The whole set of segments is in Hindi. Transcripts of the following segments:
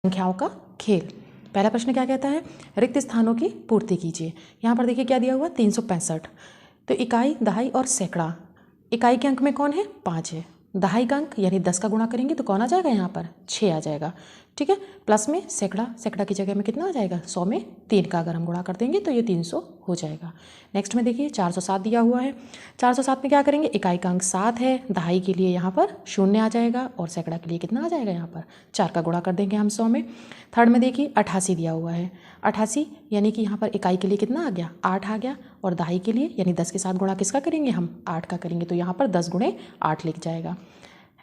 संख्याओं का खेल। पहला प्रश्न क्या कहता है, रिक्त स्थानों की पूर्ति कीजिए। यहाँ पर देखिए क्या दिया हुआ 365। तो इकाई, दहाई और सैकड़ा, इकाई के अंक में कौन है 5 है, दहाई का अंक यानी 10 का गुणा करेंगे तो कौन आ जाएगा यहाँ पर 6 आ जाएगा। ठीक है, प्लस में सैकड़ा, सैकड़ा की जगह में कितना आ जाएगा 100 में 3 का अगर हम गुणा कर देंगे तो ये 300 हो जाएगा। नेक्स्ट में देखिए 407 दिया हुआ है। 407 में क्या करेंगे, इकाई का अंक 7 है, दहाई के लिए यहाँ पर 0 आ जाएगा और सैकड़ा के लिए कितना आ जाएगा यहाँ पर 4 का गुणा कर देंगे हम 100 में। थर्ड में देखिए 88 दिया हुआ है। 88 यानी कि यहाँ पर इकाई के लिए कितना आ गया 8 आ गया और दहाई के लिए यानी 10 के साथ गुणा किसका करेंगे हम 8 का करेंगे तो यहाँ पर 10 गुणे 8 लिख जाएगा।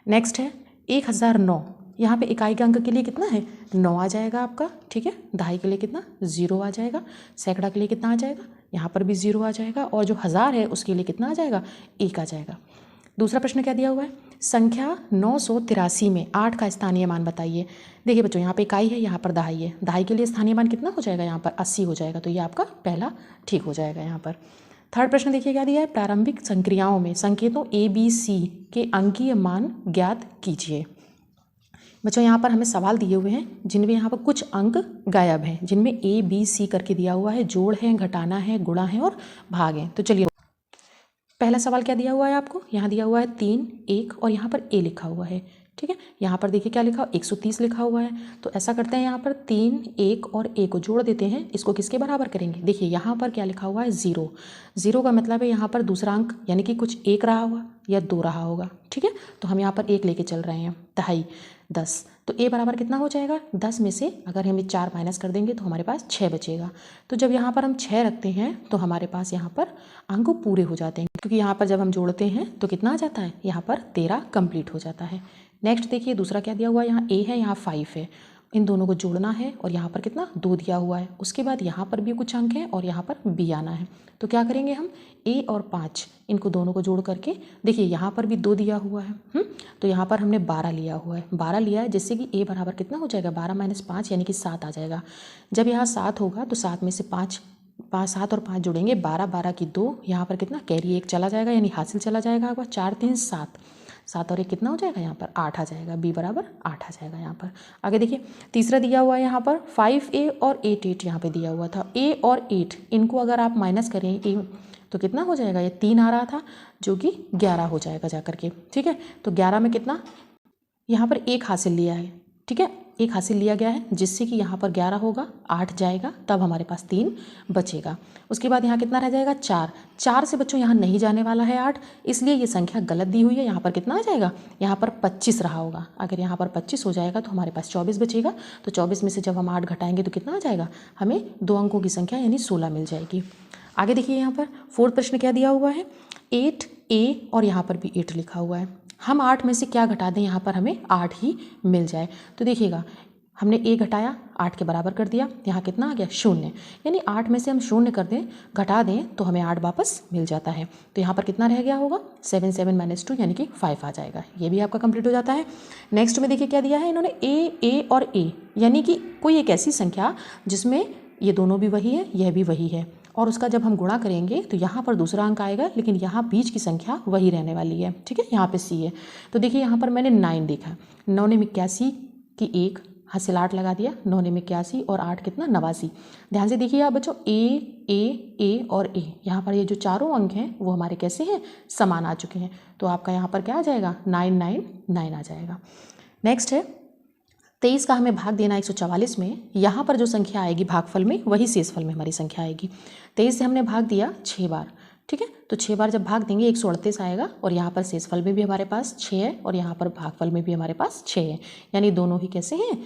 नेक्स्ट है 1009। यहाँ पे इकाई के अंक के लिए कितना है 9 आ जाएगा आपका। ठीक है, दहाई के लिए कितना 0 आ जाएगा, सैकड़ा के लिए कितना आ जाएगा यहाँ पर भी 0 आ जाएगा और जो 1000 है उसके लिए कितना आ जाएगा 1 आ जाएगा। दूसरा प्रश्न क्या दिया हुआ है, संख्या 983 में 8 का स्थानीय मान बताइए। देखिए बच्चों यहाँ पे इकाई है, यहाँ पर दहाई है, दहाई के लिए स्थानीय मान कितना हो जाएगा यहाँ पर 80 हो जाएगा, तो ये आपका पहला ठीक हो जाएगा यहाँ पर। थर्ड प्रश्न देखिए क्या दिया है, प्रारंभिक संक्रियाओं में संकेतों ABC के अंकीय मान ज्ञात कीजिए। बच्चों यहाँ पर हमें सवाल दिए हुए हैं जिनमें यहाँ पर कुछ अंक गायब हैं, जिनमें ABC करके दिया हुआ है, जोड़ है, घटाना है, गुणा है और भाग है। तो चलिए पहला सवाल क्या दिया हुआ है आपको, यहाँ दिया हुआ है 3, 1 और यहाँ पर A लिखा हुआ है। ठीक है, यहाँ पर देखिए क्या लिखा 130 लिखा हुआ है। तो ऐसा करते हैं यहाँ पर 3, 1 और A को जोड़ देते हैं, इसको किसके बराबर करेंगे। देखिए यहाँ पर क्या लिखा हुआ है 0, 0 का मतलब है यहाँ पर दूसरा अंक यानी कि कुछ 1 रहा हुआ या 2 रहा होगा। ठीक है, तो हम यहाँ पर 1 लेके चल रहे हैं। दहाई 10, तो A बराबर कितना हो जाएगा 10 में से अगर हम 4 माइनस कर देंगे तो हमारे पास 6 बचेगा। तो जब यहाँ पर हम 6 रखते हैं तो हमारे पास यहाँ पर अंक पूरे हो जाते हैं, क्योंकि यहाँ पर जब हम जोड़ते हैं तो कितना आ जाता है यहाँ पर 13 कंप्लीट हो जाता है। नेक्स्ट देखिए दूसरा क्या दिया हुआ है, यहाँ A है, यहाँ 5 है, इन दोनों को जोड़ना है और यहाँ पर कितना 2 दिया हुआ है। उसके बाद यहाँ पर भी कुछ अंक हैं और यहाँ पर B आना है। तो क्या करेंगे हम A और 5 इनको दोनों को जोड़ करके, देखिए यहाँ पर भी 2 दिया हुआ है, तो यहाँ पर हमने 12 लिया हुआ है, 12 लिया है, जिससे कि A बराबर कितना हो जाएगा 12 माइनस 5 यानी कि 7 आ जाएगा। जब यहाँ 7 होगा तो 7 में से 7 और 5 जोड़ेंगे 12, 12 की 2, यहाँ पर कितना कैरी 1 चला जाएगा यानी हासिल चला जाएगा आपका 4, 3, 7, 7 और 1 कितना हो जाएगा यहाँ पर 8 आ जाएगा, B बराबर 8 आ जाएगा यहाँ पर। आगे देखिए तीसरा दिया हुआ है यहाँ पर 5A और 8, 8 यहाँ पे दिया हुआ था। A और 8 इनको अगर आप माइनस करें A तो कितना हो जाएगा, ये 3 आ रहा था जो कि 11 हो जाएगा जा करके। ठीक है, तो 11 में कितना यहाँ पर 1 हासिल लिया है। ठीक है, 1 हासिल लिया गया है, जिससे कि यहाँ पर 11 होगा, 8 जाएगा, तब हमारे पास 3 बचेगा। उसके बाद यहाँ कितना रह जाएगा 4, 4 से बच्चों यहाँ नहीं जाने वाला है 8, इसलिए ये संख्या गलत दी हुई है। यहाँ पर कितना आ जाएगा, यहाँ पर 25 रहा होगा। अगर यहाँ पर 25 हो जाएगा तो हमारे पास 24 बचेगा। तो 24 में से जब हम 8 घटाएंगे तो कितना आ जाएगा, हमें 2 अंकों की संख्या यानी 16 मिल जाएगी। आगे देखिए यहाँ पर फोर्थ प्रश्न क्या दिया हुआ है, 8A और यहाँ पर भी 8 लिखा हुआ है। हम 8 में से क्या घटा दें, यहाँ पर हमें 8 ही मिल जाए। तो देखिएगा हमने A घटाया 8 के बराबर कर दिया, यहाँ कितना आ गया 0, यानी 8 में से हम 0 कर दें घटा दें तो हमें 8 वापस मिल जाता है। तो यहाँ पर कितना रह गया होगा 7, 7 - 2 यानी कि 5 आ जाएगा। ये भी आपका कंप्लीट हो जाता है। नेक्स्ट में देखिए क्या दिया है इन्होंने A और A, यानी कि कोई एक ऐसी संख्या जिसमें ये दोनों भी वही है, यह भी वही है, और उसका जब हम गुणा करेंगे तो यहाँ पर दूसरा अंक आएगा, लेकिन यहाँ बीच की संख्या वही रहने वाली है। ठीक है, यहाँ पे C है। तो देखिए यहाँ पर मैंने 9 देखा, 9 ने 81 की 1 हासिल 8 लगा दिया, 9 ने 81 और 8 कितना 89। ध्यान से देखिए आप बच्चों A और A, यहाँ पर ये जो चारों अंक हैं वो हमारे कैसे हैं, समान आ चुके हैं। तो आपका यहाँ पर क्या आ जाएगा 999 आ जाएगा। नेक्स्ट है 23 का हमें भाग देना 144 में, यहाँ पर जो संख्या आएगी भागफल में वही शेषफल में हमारी संख्या आएगी। 23 से हमने भाग दिया 6 बार। ठीक है, तो 6 बार जब भाग देंगे 138 आएगा और यहाँ पर शेषफल में भी हमारे पास 6 है और यहाँ पर भागफल में भी हमारे पास 6 है, यानी दोनों ही कैसे हैं,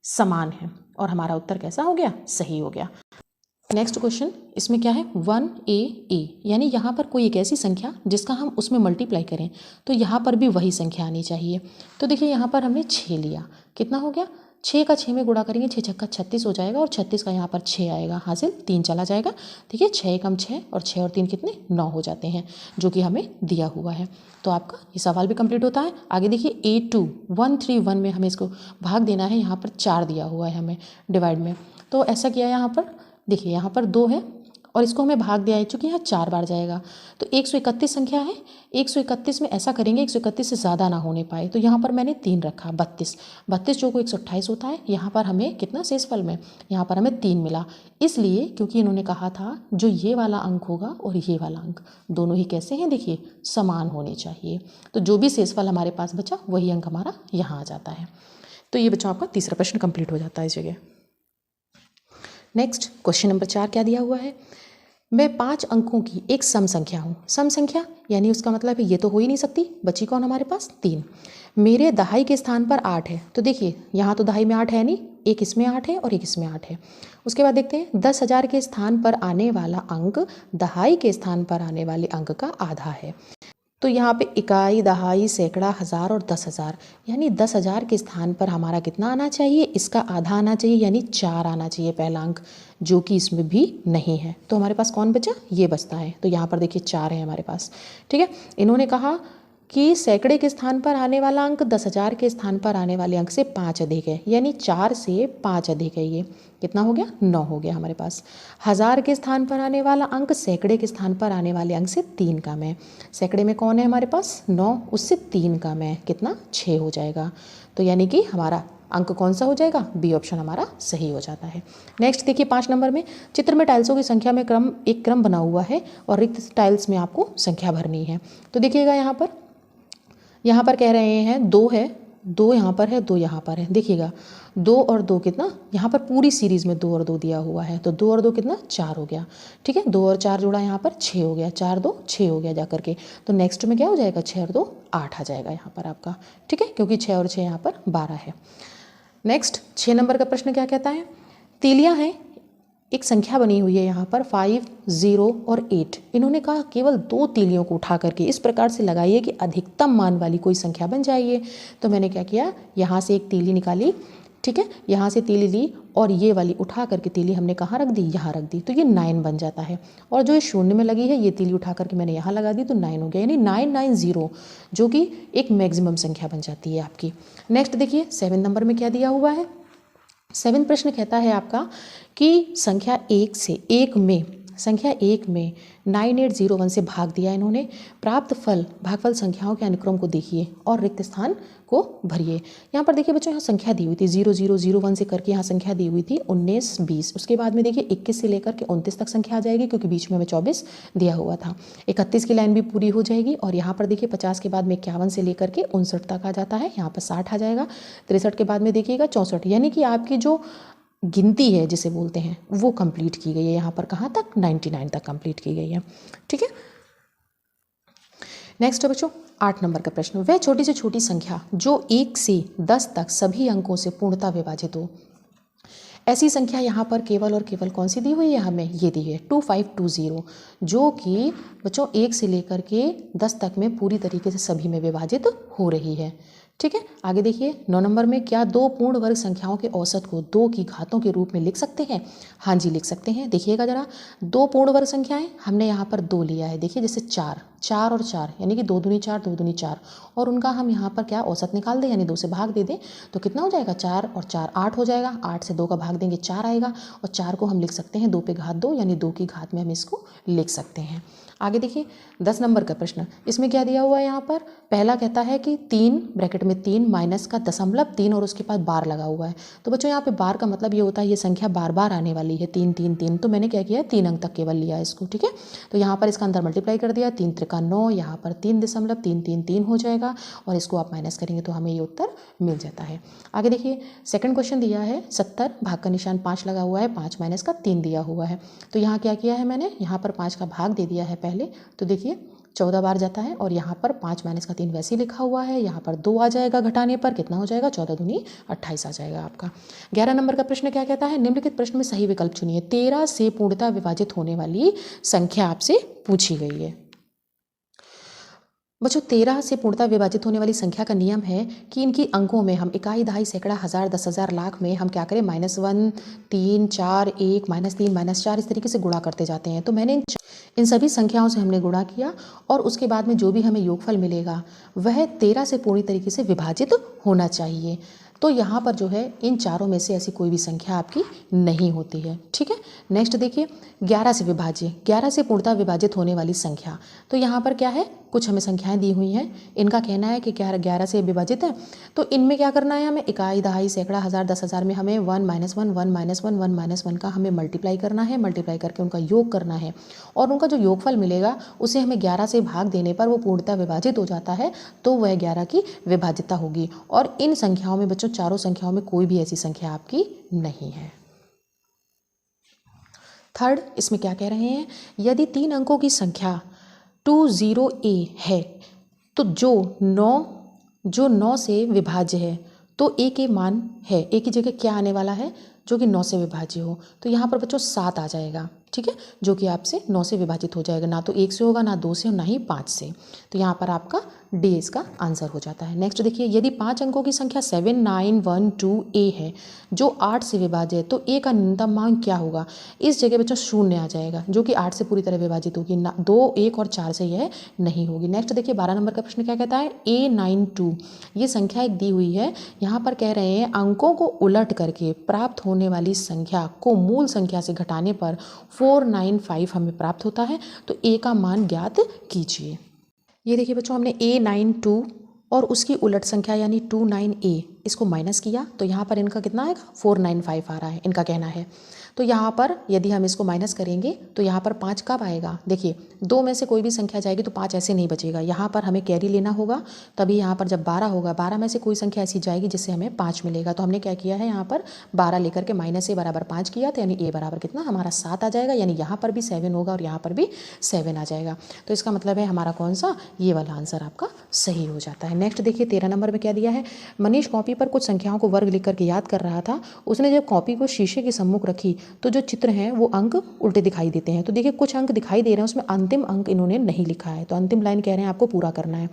समान हैं, और हमारा उत्तर कैसा हो गया, सही हो गया। नेक्स्ट क्वेश्चन, इसमें क्या है 1A, यानी यहाँ पर कोई एक ऐसी संख्या जिसका हम उसमें मल्टीप्लाई करें तो यहाँ पर भी वही संख्या आनी चाहिए। तो देखिए यहाँ पर हमने 6 लिया, कितना हो गया 6 का 6 में गुणा करेंगे 6 छक्का 36 हो जाएगा और 36 का यहाँ पर 6 आएगा, हासिल 3 चला जाएगा। ठीक है, 6 कम 6 और 6 और 3 कितने 9 हो जाते हैं, जो कि हमें दिया हुआ है। तो आपका ये सवाल भी कंप्लीट होता है। आगे देखिए A2 131 में हमें इसको भाग देना है, यहाँ पर 4 दिया हुआ है हमें डिवाइड में। तो ऐसा किया यहाँ पर, देखिए यहाँ पर 2 है और इसको हमें भाग दिया है, चूँकि यहाँ 4 बार जाएगा तो 131 संख्या है। 131 में ऐसा करेंगे 131 से ज़्यादा ना होने पाए, तो यहाँ पर मैंने 3 रखा। 32 जो को 128 होता है, यहाँ पर हमें कितना शेषफल में, यहाँ पर हमें 3 मिला। इसलिए क्योंकि इन्होंने कहा था जो ये वाला अंक होगा और ये वाला अंक दोनों ही कैसे हैं, देखिए समान होने चाहिए। तो जो भी शेषफल हमारे पास बचा वही अंक हमारा यहाँ आ जाता है। तो ये बच्चों आपका तीसरा प्रश्न कंप्लीट हो जाता है इस जगह। नेक्स्ट क्वेश्चन नंबर 4 क्या दिया हुआ है, मैं 5 अंकों की एक सम संख्या हूँ। सम संख्या यानी उसका मतलब है ये तो हो ही नहीं सकती, बची कौन हमारे पास 3। मेरे दहाई के स्थान पर 8 है। तो देखिए यहाँ तो दहाई में 8 है नहीं, एक इसमें 8 है और एक इसमें 8 है। उसके बाद देखते हैं 10,000 के स्थान पर आने वाला अंक दहाई के स्थान पर आने वाले अंक का आधा है। तो यहाँ पे इकाई, दहाई, सैकड़ा, हज़ार और 10,000, यानी 10,000 के स्थान पर हमारा कितना आना चाहिए, इसका आधा आना चाहिए, यानी 4 आना चाहिए पहला अंक, जो कि इसमें भी नहीं है। तो हमारे पास कौन बचा, ये बचता है। तो यहाँ पर देखिए 4 है हमारे पास। ठीक है, इन्होंने कहा कि सैकड़े के स्थान पर आने वाला अंक 10,000 के स्थान पर आने वाले अंक से 5 अधिक है, यानी 4 से 5 अधिक है। ये कितना हो गया, 9 हो गया हमारे पास। हज़ार के स्थान पर आने वाला अंक सैकड़े के स्थान पर आने वाले अंक से 3 कम है। सैकड़े में कौन है हमारे पास, 9, उससे 3 कम है, कितना, 6 हो जाएगा। तो यानी कि हमारा अंक कौन सा हो जाएगा, बी ऑप्शन हमारा सही हो जाता है। नेक्स्ट देखिए 5 नंबर में, चित्र में टाइल्सों की संख्या में एक क्रम बना हुआ है और रिक्त टाइल्स में आपको संख्या भरनी है। तो देखिएगा यहाँ पर कह रहे हैं 2 है, 2 यहाँ पर है, 2 यहाँ पर है। देखिएगा 2 और 2 कितना, यहाँ पर पूरी सीरीज़ में 2 और 2 दिया हुआ है, तो 2 और 2 कितना, 4 हो गया। ठीक है, 2 और 4 जोड़ा यहाँ पर 6 हो गया, 4 2 6 हो गया जा करके। तो नेक्स्ट में क्या हो जाएगा, 6 और 2 8 आ जाएगा यहाँ पर आपका। ठीक है, क्योंकि 6 और 6 यहाँ पर 12 है। नेक्स्ट 6 नंबर का प्रश्न क्या कहता है, तीलियाँ हैं, एक संख्या बनी हुई है यहाँ पर 5, 0 और 8। इन्होंने कहा केवल 2 तीलियों को उठा करके इस प्रकार से लगाइए कि अधिकतम मान वाली कोई संख्या बन जाइए। तो मैंने क्या किया, यहाँ से एक तीली निकाली, ठीक है, यहाँ से तीली ली और ये वाली उठा करके तीली हमने कहाँ रख दी, यहाँ रख दी, तो ये 9 बन जाता है। और जो ये शून्य में लगी है ये तीली उठा करके मैंने यहाँ लगा दी, तो 9 हो गया, यानी 990, जो कि एक मैक्सिमम संख्या बन जाती है आपकी। नेक्स्ट देखिए 7 नंबर में क्या दिया हुआ है, 7 प्रश्न कहता है आपका कि संख्या 1 में 9801 से भाग दिया इन्होंने, प्राप्त फल भागफल संख्याओं के अनुक्रम को देखिए और रिक्त स्थान को भरिए। यहाँ पर देखिए बच्चों, यहाँ संख्या दी हुई थी 0001 से करके यहाँ संख्या दी हुई थी 19, 20। उसके बाद में देखिए 21 से लेकर के 29 तक संख्या आ जाएगी, क्योंकि बीच में हमें 24 दिया हुआ था। 31 की लाइन भी पूरी हो जाएगी और यहाँ पर देखिए 50 के बाद में 51 से लेकर के 59 तक आ जाता है, यहाँ पर 60 आ जाएगा। 63 के बाद में देखिएगा 64, यानी कि आपकी जो गिनती है जिसे बोलते हैं वो कंप्लीट की गई है। यहाँ पर कहाँ तक, 99 तक कंप्लीट की गई है। ठीक है, नेक्स्ट है बच्चों 8 नंबर का प्रश्न, वह छोटी से छोटी संख्या जो 1 से 10 तक सभी अंकों से पूर्णतः विभाजित हो। ऐसी संख्या यहाँ पर केवल और केवल कौन सी दी हुई है, हमें ये दी है 2520, जो कि बच्चों 1 से लेकर के 10 तक में पूरी तरीके से सभी में विभाजित हो रही है। ठीक है, आगे देखिए 9 नंबर में, क्या 2 पूर्ण वर्ग संख्याओं के औसत को 2 की घातों के रूप में लिख सकते हैं। हाँ जी, लिख सकते हैं। देखिएगा जरा, 2 पूर्ण वर्ग संख्याएं हमने यहाँ पर 2 लिया है। देखिए जैसे 4 और 4, यानी कि 2 दूनी 4, 2 दूनी 4, और उनका हम यहाँ पर क्या औसत निकाल दें, यानी 2 से भाग दे दें, तो कितना हो जाएगा, 4 और 4 8 हो जाएगा। 8 से 2 का भाग देंगे 4 आएगा, और 4 को हम लिख सकते हैं 2 पे घात 2, यानी 2 की घात में हम इसको लिख सकते हैं। आगे देखिए 10 नंबर का प्रश्न, इसमें क्या दिया हुआ है, यहाँ पर पहला कहता है कि 3 ब्रैकेट में 3 माइनस का दशमलव 3 और उसके बाद बार लगा हुआ है। तो बच्चों यहाँ पे बार का मतलब ये होता है ये संख्या बार बार आने वाली है, 3 3 3। तो मैंने क्या किया, 3 अंक तक केवल लिया इसको। ठीक है, तो यहाँ पर इसका अंदर मल्टीप्लाई कर दिया, 3 त्रिका 9, यहाँ पर 3.333 हो जाएगा, और इसको आप माइनस करेंगे तो हमें ये उत्तर मिल जाता है। आगे देखिए सेकंड क्वेश्चन दिया है 70, भाग का निशान 5 लगा हुआ है, 5 माइनस का 3 दिया हुआ है। तो यहाँ क्या किया है मैंने, यहाँ पर 5 का भाग दे दिया है पहले, तो देखिए 14 बार जाता है, और यहाँ पर 5 माइनस का 3 वैसे ही लिखा हुआ है। यहाँ पर 2 आ जाएगा घटाने पर, कितना हो जाएगा, 14 दूनी 28 आ जाएगा आपका। 11 नंबर का प्रश्न क्या कहता है, निम्नलिखित प्रश्न में सही विकल्प चुनिए। 13 से पूर्णतः विभाजित होने वाली संख्या आपसे पूछी गई है। बच्चों 13 से पूर्णतः विभाजित होने वाली संख्या का नियम है कि इनकी अंकों में हम इकाई, दहाई, सैकड़ा, हज़ार, 10,000, लाख में हम क्या करें, -1, 3, 4, 1, -3, -4 इस तरीके से गुणा करते जाते हैं। तो मैंने इन सभी संख्याओं से हमने गुणा किया, और उसके बाद में जो भी हमें योगफल मिलेगा वह 13 से पूरी तरीके से विभाजित होना चाहिए। तो यहाँ पर जो है इन चारों में से ऐसी कोई भी संख्या आपकी नहीं होती है। ठीक है, नेक्स्ट देखिए 11 से विभाज्य, 11 से पूर्णतः विभाजित होने वाली संख्या। तो यहाँ पर क्या है, कुछ हमें संख्याएं दी हुई हैं, इनका कहना है कि 11 से विभाजित है। तो इनमें क्या करना है, हमें इकाई, दहाई, सैकड़ा, हज़ार, 10,000 में हमें 1 -1 1 -1 1 -1 का हमें मल्टीप्लाई करना है, मल्टीप्लाई करके उनका योग करना है और उनका जो योगफल मिलेगा उसे हमें 11 से भाग देने पर वो पूर्णतः विभाजित हो जाता है, तो वह 11 की विभाज्यता होगी। और इन संख्याओं में बच्चों, चारों संख्याओं में कोई भी ऐसी संख्या आपकी नहीं है। थर्ड, इसमें क्या कह रहे हैं, यदि 3 अंकों की संख्या 20A है तो जो 9 से विभाज्य है तो A के मान है, A की जगह क्या आने वाला है, जो कि 9 से विभाज्य हो। तो यहाँ पर बच्चों 7 आ जाएगा। ठीक है, जो कि आपसे 9 से विभाजित हो जाएगा, ना तो 1 से होगा, ना 2 से और ना ही 5 से। तो यहाँ पर आपका डी इसका आंसर हो जाता है। नेक्स्ट देखिए, यदि 5 अंकों की संख्या 7912A है जो 8 से विभाज्य है तो A का न्यूनतम मान क्या होगा। इस जगह बच्चों 0 आ जाएगा, जो कि 8 से पूरी तरह विभाजित होगी, ना 2, 1 और 4 से यह नहीं होगी। नेक्स्ट देखिए 12 नंबर का प्रश्न क्या कहता है, A92 ये संख्या एक दी हुई है। यहाँ पर कह रहे हैं अंकों को उलट करके प्राप्त होने वाली संख्या को मूल संख्या से घटाने पर 495 हमें प्राप्त होता है, तो A का मान ज्ञात कीजिए। ये देखिए बच्चों, हमने A92 और उसकी उलट संख्या यानी 29A इसको माइनस किया तो यहाँ पर इनका कितना आएगा, 495 आ रहा है, इनका कहना है। तो यहाँ पर यदि हम इसको माइनस करेंगे तो यहाँ पर 5 कब आएगा, देखिए 2 में से कोई भी संख्या जाएगी तो 5 ऐसे नहीं बचेगा, यहाँ पर हमें कैरी लेना होगा, तभी यहाँ पर जब 12 होगा, 12 में से कोई संख्या ऐसी जाएगी जिससे हमें 5 मिलेगा। तो हमने क्या किया है, यहाँ पर 12 लेकर के माइनस A बराबर 5 किया, तो यानी A बराबर कितना हमारा 7 आ जाएगा, यानी यहाँ पर भी 7 होगा और यहाँ पर भी 7 आ जाएगा। तो इसका मतलब है हमारा कौन सा, ये वाला आंसर आपका सही हो जाता है। नेक्स्ट देखिए 13 नंबर में क्या दिया है, मनीष कॉपी पर कुछ संख्याओं को वर्ग लिख करके याद कर रहा था। उसने जब कॉपी को शीशे के सम्मुख रखी तो जो चित्र हैं वो अंक उल्टे दिखाई देते हैं। तो देखिए कुछ अंक दिखाई दे रहे हैं, उसमें अंतिम अंक इन्होंने नहीं लिखा है, तो अंतिम लाइन कह रहे हैं आपको पूरा करना है।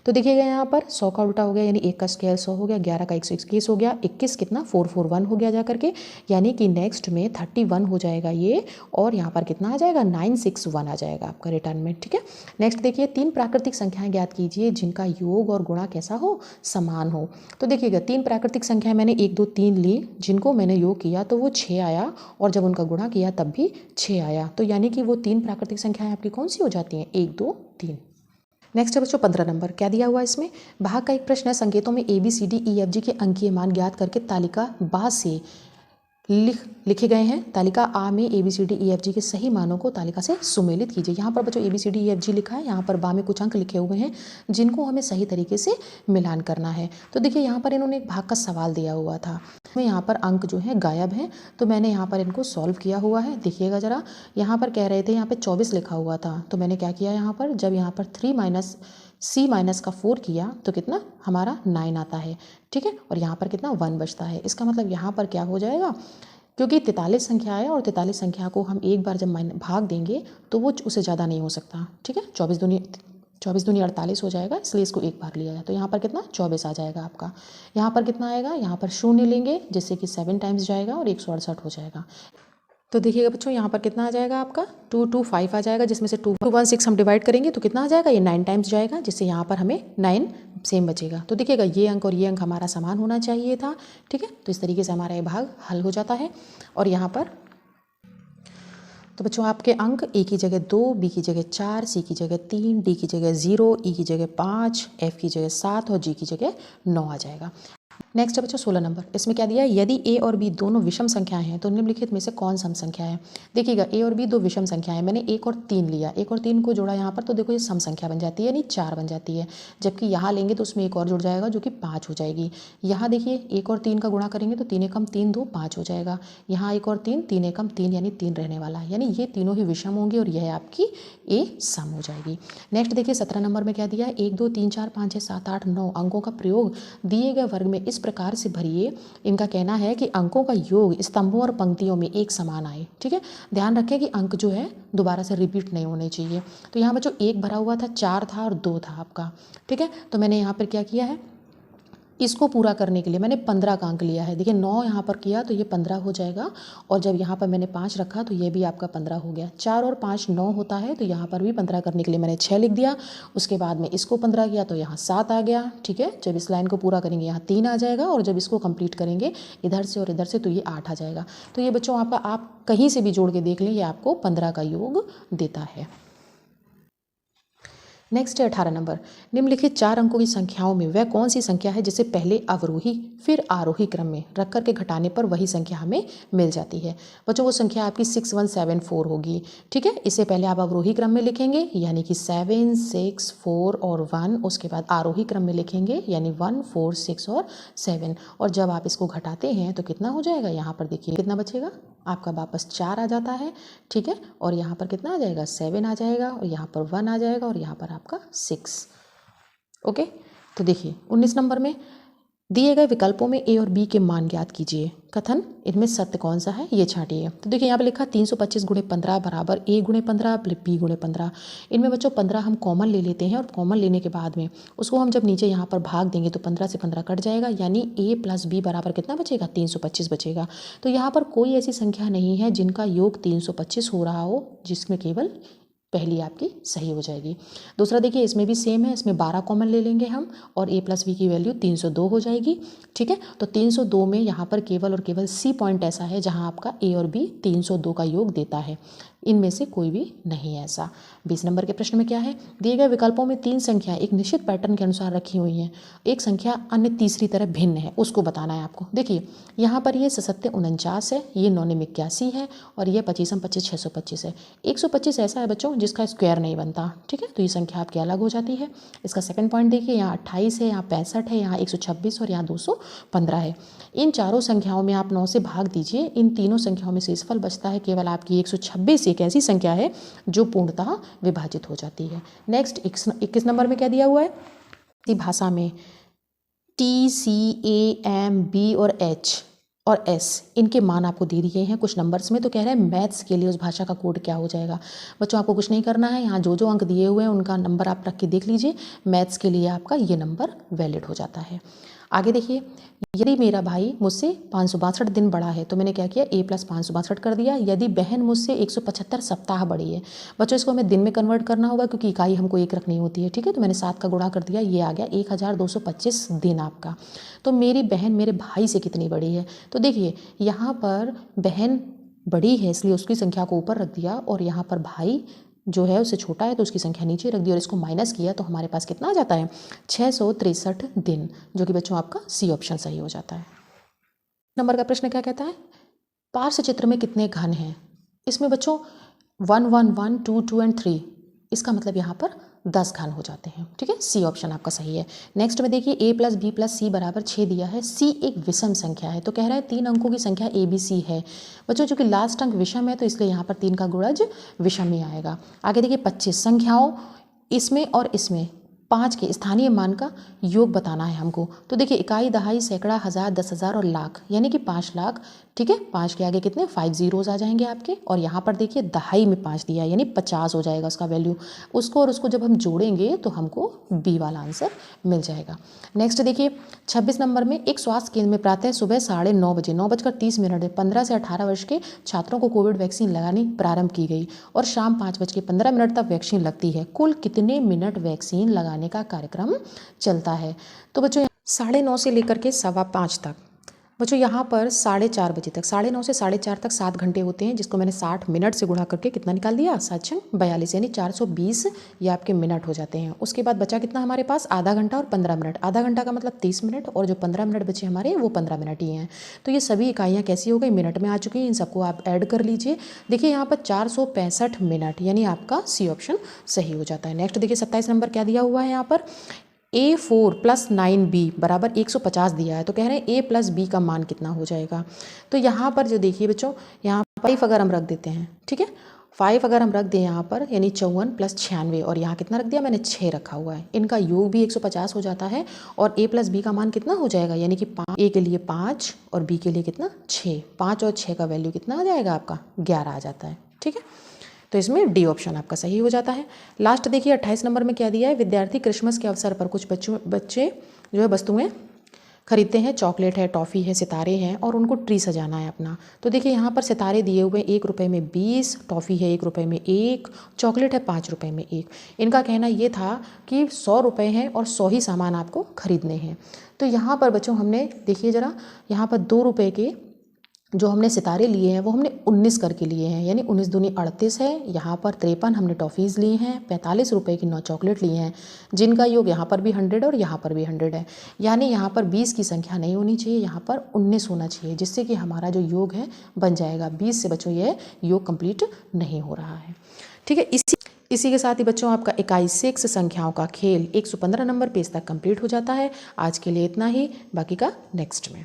तो देखिएगा यहाँ पर 100 का उल्टा हो गया, यानी 1 का स्क्वायर 100 हो गया, 11 का 121 हो गया, 21 कितना 441 हो गया जा करके, यानी कि नेक्स्ट में 31 हो जाएगा ये, और यहाँ पर कितना आ जाएगा 961 आ जाएगा आपका रिटर्न में। ठीक है, नेक्स्ट देखिए 3 प्राकृतिक संख्याएं ज्ञात कीजिए जिनका योग और गुणा कैसा हो, समान हो। तो देखिएगा 3 प्राकृतिक संख्याएं मैंने 1 2 3 ली, जिनको मैंने योग किया तो वो 6 आया, और जब उनका गुणा किया तब भी 6 आया। तो यानी कि वो 3 प्राकृतिक संख्याएं आपकी कौन सी हो जाती हैं, 1 2 3। नेक्स्ट है बच्चों 15 नंबर, क्या दिया हुआ है इसमें, भाग का एक प्रश्न है, संकेतों में ABCDEFG के अंकीय मान ज्ञात करके तालिका बा से लिखे गए हैं। तालिका आ में ABCDEFG के सही मानों को तालिका से सुमेलित कीजिए। यहाँ पर बच्चों ABCDEFG लिखा है, यहाँ पर बा में कुछ अंक लिखे हुए हैं जिनको हमें सही तरीके से मिलान करना है। तो देखिए यहाँ पर इन्होंने एक भाग का सवाल दिया हुआ था, यहाँ पर अंक जो है गायब हैं, तो मैंने यहाँ पर इनको सॉल्व किया हुआ है। देखिएगा ज़रा, यहाँ पर कह रहे थे यहाँ पर 24 लिखा हुआ था, तो मैंने क्या किया यहाँ पर, जब यहाँ पर 3 C माइनस का 4 किया तो कितना हमारा 9 आता है। ठीक है, और यहाँ पर कितना 1 बचता है। इसका मतलब यहाँ पर क्या हो जाएगा, क्योंकि 43 संख्या है और 43 संख्या को हम एक बार जब भाग देंगे तो वो उससे ज़्यादा नहीं हो सकता। ठीक है, 24 दूनी 48 हो जाएगा, इसलिए इसको एक बार लिया जाए। तो यहाँ पर कितना 24 आ जाएगा आपका। यहाँ पर कितना आएगा, यहाँ पर 0 लेंगे जिससे कि 7 टाइम्स जाएगा और 168 हो जाएगा। तो देखिएगा बच्चों यहाँ पर कितना आ जाएगा आपका 225 आ जाएगा, जिसमें से 216 हम डिवाइड करेंगे तो कितना आ जाएगा, ये 9 टाइम्स जाएगा, जिससे यहाँ पर हमें 9 सेम बचेगा। तो देखिएगा ये अंक और ये अंक हमारा समान होना चाहिए था। ठीक है, तो इस तरीके से हमारा ये भाग हल हो जाता है। और यहाँ पर तो बच्चों आपके अंक ए की जगह 2, बी की जगह 4, सी की जगह 3, डी की जगह 0, ई की जगह 5, एफ की जगह 7 और जी की जगह 9 आ जाएगा। नेक्स्ट है बच्चों 16 नंबर, इसमें क्या दिया है, यदि ए और बी दोनों विषम संख्याएं हैं तो निम्नलिखित में से कौन सम संख्या है। देखिएगा ए और बी दो विषम संख्याएं, मैंने 1 और 3 लिया, 1 और 3 को जोड़ा यहाँ पर, तो देखो ये सम संख्या बन जाती है, यानी 4 बन जाती है। जबकि यहाँ लेंगे तो उसमें एक और जुड़ जाएगा जो कि 5 हो जाएगी। यहाँ देखिए 1 और 3 का गुणा करेंगे तो 3 एकम 3 2 5 हो जाएगा। यहाँ 1 और 3 3 एकम 3 यानी 3 रहने वाला है, यानी ये तीनों ही विषम होंगी और यह आपकी ए सम हो जाएगी। नेक्स्ट देखिए 17 नंबर में क्या दिया है, 1 2 3 4 5 6 7 8 9 अंकों का प्रयोग दिए गए वर्ग में इस प्रकार से भरिए। इनका कहना है कि अंकों का योग स्तंभों और पंक्तियों में एक समान आए। ठीक है, ध्यान रखें कि अंक जो है दोबारा से रिपीट नहीं होने चाहिए। तो यहाँ बच्चों 1 भरा हुआ था, 4 था और 2 था आपका। ठीक है, तो मैंने यहाँ पर क्या किया है, इसको पूरा करने के लिए मैंने 15 का अंक लिया है। देखिए 9 यहाँ पर किया तो ये 15 हो जाएगा, और जब यहाँ पर मैंने 5 रखा तो ये भी आपका 15 हो गया। 4 और 5 9 होता है, तो यहाँ पर भी 15 करने के लिए मैंने 6 लिख दिया। उसके बाद में इसको 15 किया तो यहाँ 7 आ गया। ठीक है, जब इस लाइन को पूरा करेंगे यहाँ 3 आ जाएगा, और जब इसको कंप्लीट करेंगे इधर से और इधर से तो ये 8 आ जाएगा। तो ये बच्चों आपका, आप कहीं से भी जोड़ के देख लें, ये आपको 15 का योग देता है। नेक्स्ट है 18 नंबर। निम्नलिखित 4 अंकों की संख्याओं में वह कौन सी संख्या है जिसे पहले अवरोही फिर आरोही क्रम में रख करके घटाने पर वही संख्या हमें मिल जाती है। बच्चों वो संख्या आपकी 6174 होगी। ठीक है, इसे पहले आप अवरोही क्रम में लिखेंगे यानी कि 7 6 4 और 1, उसके बाद आरोही क्रम में लिखेंगे यानी 1 4 6 और 7, और जब आप इसको घटाते हैं तो कितना हो जाएगा, यहाँ पर देखिए कितना बचेगा आपका, वापस 4 आ जाता है। ठीक है, और यहाँ पर कितना आ जाएगा, 7 आ जाएगा, और यहाँ पर 1 आ जाएगा, और यहाँ पर आपका 6। ओके, तो देखिए 19 नंबर में दिए गए विकल्पों में ए और बी के मान ज्ञात कीजिए। कथन, इनमें सत्य कौन सा है ये छांटिए। तो देखिए यहाँ पे लिखा 325 गुणे 15 बराबर a गुणे 15 b गुणे 15। इनमें बच्चों 15 हम कॉमन ले लेते हैं, और कॉमन लेने के बाद में उसको हम जब नीचे यहाँ पर भाग देंगे तो 15 से 15 कट जाएगा, यानी a प्लस b बराबर कितना बचेगा, 325 बचेगा। तो यहाँ पर कोई ऐसी संख्या नहीं है जिनका योग 325 हो रहा हो, जिसमें केवल पहली आपकी सही हो जाएगी। दूसरा देखिए इसमें भी सेम है, इसमें 12 कॉमन ले लेंगे हम, और a प्लस बी की वैल्यू 302 हो जाएगी। ठीक है, तो 302 में यहाँ पर केवल और केवल सी पॉइंट ऐसा है जहाँ आपका a और b 302 का योग देता है, इनमें से कोई भी नहीं है ऐसा। 20 नंबर के प्रश्न में क्या है, दिए गए विकल्पों में 3 संख्याएं एक निश्चित पैटर्न के अनुसार रखी हुई हैं, एक संख्या अन्य तीसरी तरह भिन्न है, उसको बताना है आपको। देखिए यहाँ पर ये 749 है, ये 981 है, और ये 25 25 625 है। 125 ऐसा है बच्चों जिसका स्क्वायर नहीं बनता। ठीक है, तो ये संख्या आपकी अलग हो जाती है। इसका सेकंड पॉइंट देखिए, यहाँ 28 है, यहाँ 65 है, यहाँ 126 और यहाँ 215 है। इन चारों संख्याओं में आप 9 से भाग दीजिए, इन तीनों संख्याओं में शेषफल बचता है केवल आपकी 126। एक ऐसी संख्या है जो पूर्णतः विभाजित हो जाती है। नेक्स्ट 21 नंबर में क्या दिया हुआ है, इसी भाषा में T C A M B और H और S इनके मान आपको दे दिए हैं कुछ नंबर्स में। तो कह रहे हैं मैथ्स के लिए उस भाषा का कोड क्या हो जाएगा। बच्चों आपको कुछ नहीं करना है, यहाँ जो जो अंक दिए हुए हैं उनका नंबर आप रख के देख लीजिए, मैथ्स के लिए आपका ये नंबर वैलिड हो जाता है। आगे देखिए, यदि मेरा भाई मुझसे 562 दिन बड़ा है तो मैंने क्या किया, a प्लस 562 कर दिया। यदि बहन मुझसे 175 सप्ताह बड़ी है, बच्चों इसको हमें दिन में कन्वर्ट करना होगा क्योंकि इकाई हमको एक रखनी होती है। ठीक है, तो मैंने 7 का गुणा कर दिया, ये आ गया 1225 दिन आपका। तो मेरी बहन मेरे भाई से कितनी बड़ी है, तो देखिए यहाँ पर बहन बड़ी है इसलिए उसकी संख्या को ऊपर रख दिया, और यहाँ पर भाई जो है उससे छोटा है तो उसकी संख्या नीचे रख दी, और इसको माइनस किया तो हमारे पास कितना आ जाता है, 663 दिन, जो कि बच्चों आपका सी ऑप्शन सही हो जाता है। नंबर का प्रश्न क्या कहता है, पार्श्व चित्र में कितने घन हैं। इसमें बच्चों 1 1 1 2 2 एंड 3, इसका मतलब यहाँ पर 10 घन हो जाते हैं। ठीक है, सी ऑप्शन आपका सही है। नेक्स्ट में देखिए a प्लस बी प्लस सी बराबर 6 दिया है, सी एक विषम संख्या है, तो कह रहा है 3 अंकों की संख्या ABC है। बच्चों चूंकि लास्ट अंक विषम है तो इसलिए यहाँ पर 3 का गुणज विषम ही आएगा। आगे देखिए 25 संख्याओं इसमें और इसमें 5 के स्थानीय मान का योग बताना है हमको। तो देखिए इकाई, दहाई, सैकड़ा, हज़ार, 10,000 और लाख, यानी कि 5 लाख। ठीक है, 5 के आगे कितने 5 जीरोज आ जाएंगे आपके, और यहाँ पर देखिए दहाई में 5 दिया है यानी 50 हो जाएगा उसका वैल्यू। उसको और उसको जब हम जोड़ेंगे तो हमको बी वाला आंसर मिल जाएगा। नेक्स्ट देखिए 26 नंबर में, एक स्वास्थ्य केंद्र में प्रातः सुबह 9:30 बजे 9:30 15 से 18 वर्ष के छात्रों को कोविड वैक्सीन लगानी प्रारंभ की गई, और शाम 5:15 तक वैक्सीन लगती है। कुल कितने मिनट वैक्सीन लगाने का कार्यक्रम चलता है। तो बच्चों 9:30 से लेकर के 5:15 तक, बच्चों यहाँ पर 4:30 बजे तक, 9:30 से 4:30 तक 7 घंटे होते हैं, जिसको मैंने 60 मिनट से गुणा करके कितना निकाल दिया, 7×42 यानी 420 ये आपके मिनट हो जाते हैं। उसके बाद बचा कितना हमारे पास, आधा घंटा और 15 मिनट। आधा घंटा का मतलब 30 मिनट, और जो 15 मिनट बचे हमारे वो 15 मिनट ही हैं। तो ये सभी इकाइयाँ कैसी हो गई, मिनट में आ चुकी हैं। इन सबको आप ऐड कर लीजिए। देखिए यहाँ पर 465 मिनट, यानी आपका सी ऑप्शन सही हो जाता है। नेक्स्ट देखिए 27 नंबर क्या दिया हुआ है यहाँ पर, A4 + 9B बराबर 150 दिया है, तो कह रहे हैं A प्लस B का मान कितना हो जाएगा। तो यहाँ पर जो देखिए बच्चों, यहाँ 5 अगर हम रख देते हैं, ठीक है 5 अगर हम रख दें यहाँ पर, यानी 54 + 96, और यहाँ कितना रख दिया मैंने 6 रखा हुआ है, इनका योग भी 150 हो जाता है। और A प्लस B का मान कितना हो जाएगा, यानी कि A के लिए 5 और B के लिए कितना 6, 5 और 6 का वैल्यू कितना आ जाएगा आपका 11 आ जाता है। ठीक है, तो इसमें डी ऑप्शन आपका सही हो जाता है। लास्ट देखिए 28 नंबर में क्या दिया है, विद्यार्थी क्रिसमस के अवसर पर कुछ बच्चे जो है वस्तुएं खरीदते हैं, चॉकलेट है, टॉफ़ी है, सितारे हैं और उनको ट्री सजाना है अपना। तो देखिए यहाँ पर सितारे दिए हुए 1 रुपये में 20, टॉफ़ी है 1 रुपये में 1, चॉकलेट है 5 रुपये में 1। इनका कहना ये था कि 100 रुपये हैं और 100 ही सामान आपको खरीदने हैं। तो यहाँ पर बच्चों हमने देखिए ज़रा, यहाँ पर 2 रुपये के जो हमने सितारे लिए हैं वो हमने 19 करके लिए हैं, यानी 19 दूनी 38 है। यहाँ पर 53 हमने टॉफ़ीज़ लिए हैं, 45 रुपये की 9 चॉकलेट लिए हैं, जिनका योग यहाँ पर भी 100 और यहाँ पर भी 100 है। यानी यहाँ पर 20 की संख्या नहीं होनी चाहिए, यहाँ पर 19 होना चाहिए, जिससे कि हमारा जो योग है बन जाएगा। 20 से बच्चों यह योग कंप्लीट नहीं हो रहा है। ठीक है, इसी के साथ ही बच्चों आपका इकाई 6 संख्याओं का खेल 115 नंबर पेज तक कंप्लीट हो जाता है। आज के लिए इतना ही, बाकी का नेक्स्ट में।